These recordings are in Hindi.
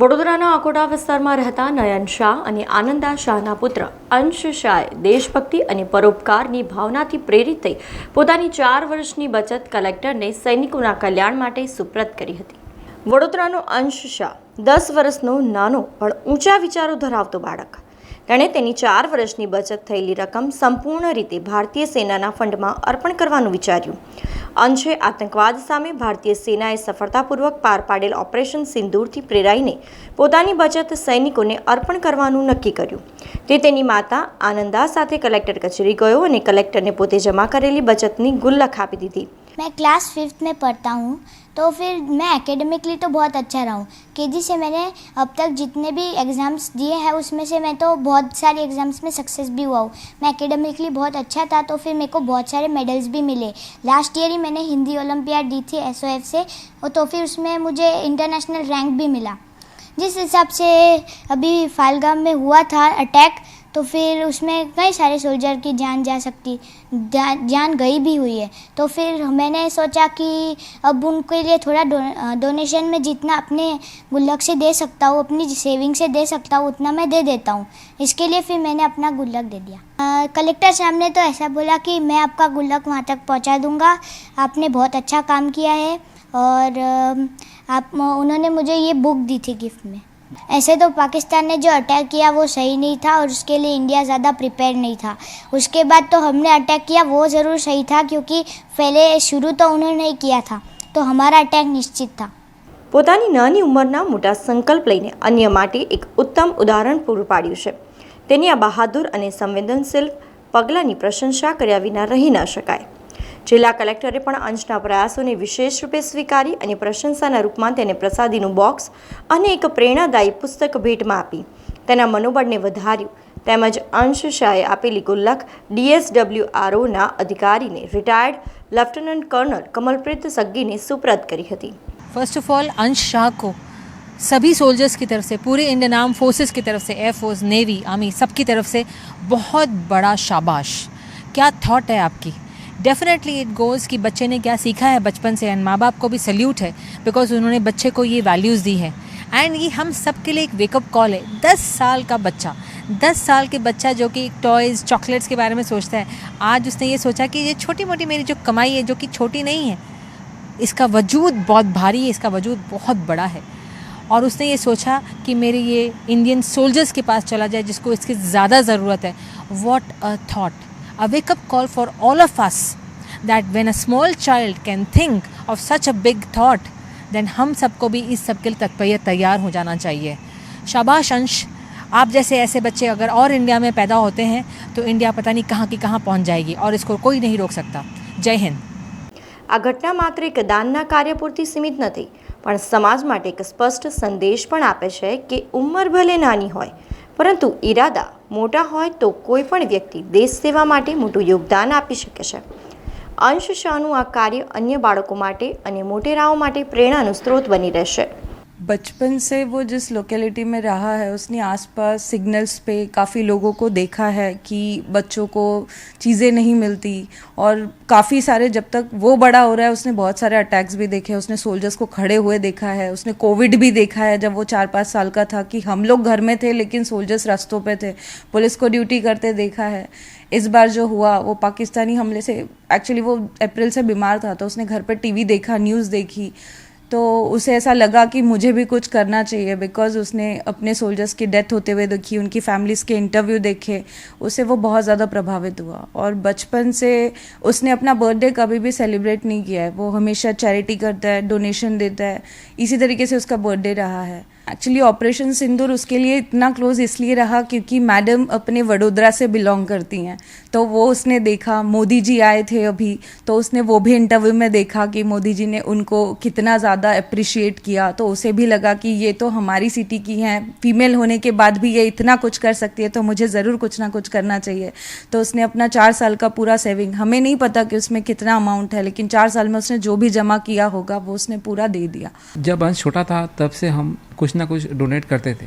વડોદરાના અકોટા વિસ્તારમાં રહેતા નયન શાહ અને આનંદા શાહના પુત્ર અંશ શાહે દેશભક્તિ અને પરોપકારની ભાવનાથી પ્રેરિત થઈ પોતાની 4 વર્ષની બચત કલેક્ટરને સૈનિકોના કલ્યાણ માટે સુપ્રત કરી હતી। વડોદરાનો અંશ શાહ 10 વર્ષનો નાનો પણ ઊંચા વિચારો ધરાવતો બાળક। તેણે તેની 4 વર્ષની બચત થયેલી રકમ સંપૂર્ણ રીતે ભારતીય સેનાના ફંડમાં અર્પણ કરવાનું વિચાર્યું। અંશે આતંકવાદ સામે ભારતીય સેનાએ સફળતાપૂર્વક પાર પાડેલ ઓપરેશન સિંદૂરથી પ્રેરાઈને પોતાની બચત સૈનિકોને અર્પણ કરવાનું નક્કી કર્યું। તે તેની માતા આનંદા સાથે કલેક્ટર કચેરી ગયો અને કલેક્ટરને પોતે જમા કરેલી બચતની ગુલ્લક આપી દીધી। मैं क्लास 5th में पढ़ता हूँ, तो फिर मैं एकेडमिकली तो बहुत अच्छा रहा हूँ। केजी से मैंने अब तक जितने भी एग्ज़ाम्स दिए हैं उसमें से मैं तो बहुत सारे एग्ज़ाम्स में सक्सेस भी हुआ हूँ। मैं एकेडमिकली बहुत अच्छा था, तो फिर मेरे को बहुत सारे मेडल्स भी मिले। लास्ट ईयर ही मैंने हिंदी ओलंपियाड दी थी SOF से, और तो फिर उसमें मुझे इंटरनेशनल रैंक भी मिला। जिस हिसाब से अभी फालगाम में हुआ था अटैक, तो फिर उसमें कई सारे सोल्जर की जान जा सकती जान गई भी हुई है। तो फिर मैंने सोचा कि अब उनके लिए थोड़ा डोनेशन में जितना अपने गुल्लक से दे सकता हूँ, अपनी सेविंग से दे सकता हूँ, उतना मैं दे देता हूँ। इसके लिए फिर मैंने अपना गुल्लक दे दिया। कलेक्टर साहब ने तो ऐसा बोला कि मैं आपका गुल्लक वहाँ तक पहुँचा दूँगा, आपने बहुत अच्छा काम किया है, और उन्होंने मुझे ये बुक दी थी गिफ्ट में। ऐसे तो पाकिस्तान ने जो अटैक किया वो सही नहीं था, और उसके लिए इंडिया ज़्यादा प्रिपेयर नहीं था। उसके बाद तो हमने अटैक किया वो ज़रूर सही था, क्योंकि पहले शुरू तो उन्होंने ही किया था, तो हमारा अटैक निश्चित था। પોતાની નાની ઉંમરના મોટા સંકલ્પ લઈને અન્ય માટે એક ઉત્તમ ઉદાહરણ પૂરું પાડ્યું છે। તેની આ બહાદુર અને સંવેદનશીલ પગલાંની પ્રશંસા કર્યા વિના રહી ન શકાય। જિલ્લા કલેક્ટરે પણ અંશના પ્રયાસોને વિશેષ રૂપે સ્વીકારી અને પ્રશંસાના રૂપમાં તેને પ્રસાદીનું બોક્સ અને એક પ્રેરણાદાયી પુસ્તક ભેટમાં આપી તેના મનોબળને વધાર્યું। તેમજ અંશ શાહે આપેલી ગુલ્લક DSWROના અધિકારીને રિટાયર્ડ લેફ્ટનન્ટ કર્નલ કમલપ્રીત સગ્ગીને સુપ્રત કરી હતી। फर्स्ट ऑफ ऑल अंश शाह को सभी सोल्जर्स की तरफ से, पूरे इंडियन आर्म फोर्सेस की तरफ से, एयरफोर्स, नेवी, आर्मी, सबकी तरफ से बहुत बड़ा शाबाश। क्या थॉट है आपकी। डेफिनेटली इट गोज़ कि बच्चे ने क्या सीखा है बचपन से, एंड माँ बाप को भी सल्यूट है बिकॉज उन्होंने बच्चे को ये वैल्यूज़ दी है। एंड ये हम सब के लिए एक वेकअप कॉल है। 10 साल का बच्चा, 10 साल के बच्चा जो कि टॉयज़, चॉकलेट्स के बारे में सोचता है, आज उसने ये सोचा कि ये छोटी मोटी मेरी जो कमाई है, जो कि छोटी नहीं है, इसका वजूद बहुत भारी है, इसका वजूद बहुत बड़ा है। और उसने ये सोचा कि मेरे ये इंडियन सोल्जर्स के पास चला जाए जिसको इसकी ज़्यादा ज़रूरत है। What a thought, a wake up call for all of us that when a small child can think of such a big thought, then हम सबको भी इस सब के लिए तैयार हो जाना चाहिए। शाबाश अंश, आप जैसे ऐसे बच्चे अगर और इंडिया में पैदा होते हैं तो इंडिया पता नहीं कहाँ की कहाँ पहुँच जाएगी, और इसको कोई नहीं रोक सकता। जय हिंद। આ ઘટના માત્ર એક દાનના કાર્ય પૂરતી સીમિત નથી, પણ સમાજ માટે એક સ્પષ્ટ સંદેશ પણ આપે છે કે ઉંમર ભલે નાની હોય પરંતુ ઈરાદા મોટા હોય તો કોઈ પણ વ્યક્તિ દેશ સેવા માટે મોટું યોગદાન આપી શકે છે। અંશ શાહનું આ કાર્ય अन्य બાળકો માટે અને મોટેરાઓ માટે પ્રેરણાનું સ્ત્રોત બની રહેશે। बचपन से वो जिस लोकेलिटी में रहा है उसने आसपास सिग्नल्स पे काफ़ी लोगों को देखा है कि बच्चों को चीज़ें नहीं मिलती, और काफ़ी सारे, जब तक वो बड़ा हो रहा है उसने बहुत सारे अटैक्स भी देखे, उसने सोल्जर्स को खड़े हुए देखा है, उसने कोविड भी देखा है जब वो 4-5 साल का था, कि हम लोग घर में थे लेकिन सोल्जर्स रास्तों पे थे, पुलिस को ड्यूटी करते देखा है। इस बार जो हुआ वो पाकिस्तानी हमले से, एक्चुअली वो अप्रैल से बीमार था, तो उसने घर पर टीवी देखा, न्यूज़ देखी, तो उसे ऐसा लगा कि मुझे भी कुछ करना चाहिए, बिकॉज़ उसने अपने सोल्जर्स की डेथ होते हुए देखी, उनकी फैमिलीज़ के इंटरव्यू देखे, उससे वो बहुत ज़्यादा प्रभावित हुआ। और बचपन से उसने अपना बर्थडे कभी भी सेलिब्रेट नहीं किया है, वो हमेशा चैरिटी करता है, डोनेशन देता है, इसी तरीके से उसका बर्थडे रहा है। एक्चुअली ऑपरेशन सिंदूर उसके लिए इतना क्लोज इसलिए रहा क्योंकि मैडम अपने वडोदरा से बिलोंग करती हैं, तो वो उसने देखा, मोदी जी आए थे अभी, तो उसने वो भी इंटरव्यू में देखा कि मोदी जी ने उनको कितना ज़्यादा अप्रिशिएट किया, तो उसे भी लगा कि ये तो हमारी सिटी की हैं, फीमेल होने के बाद भी ये इतना कुछ कर सकती है, तो मुझे ज़रूर कुछ ना कुछ करना चाहिए। तो उसने अपना 4 साल का पूरा सेविंग, हमें नहीं पता कि उसमें कितना अमाउंट है, लेकिन 4 साल में उसने जो भी जमा किया होगा वो उसने पूरा दे दिया। जब अंश छोटा था तब से हम कुछ ना कुछ डोनेट करते थे,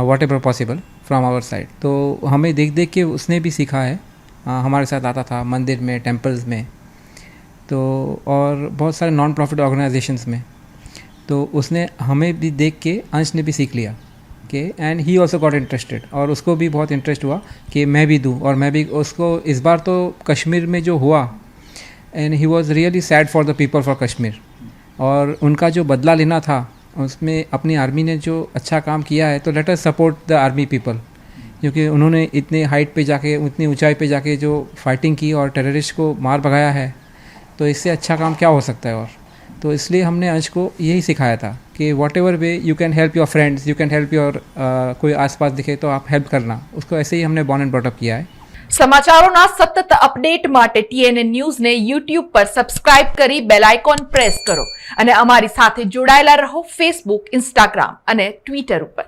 whatever possible from our side. तो हमें देख देख के उसने भी सीखा है, हमारे साथ आता था मंदिर में, टेम्पल्स में, तो और बहुत सारे नॉन प्रॉफिट ऑर्गेनाइजेशंस में। तो उसने हमें भी देख के अंश ने भी सीख लिया कि and he also got interested, और उसको भी बहुत इंटरेस्ट हुआ कि मैं भी दूँ। और मैं भी उसको इस बार तो कश्मीर में जो हुआ, and he was really sad for the people for Kashmir, और उनका जो बदला लेना था उसमें अपनी आर्मी ने जो अच्छा काम किया है, तो let us support the army people, क्योंकि उन्होंने इतने हाइट पे जाके, इतनी ऊंचाई पे जाके जो फाइटिंग की और टेररिस्ट को मार भगाया है, तो इससे अच्छा काम क्या हो सकता है। और तो इसलिए हमने अंश को यही सिखाया था कि what ever way you can help your friends, you can help your कोई आसपास दिखे तो आप हेल्प करना, उसको ऐसे ही हमने बॉर्न एंड ब्रॉट अप किया है। સમાચારોના સતત અપડેટ માટે TNN ન્યૂઝને YouTube પર સબસ્ક્રાઇબ કરી બેલ આઇકોન પ્રેસ કરો અને અમારી સાથે જોડાયેલા રહો Facebook, Instagram અને Twitter ઉપર।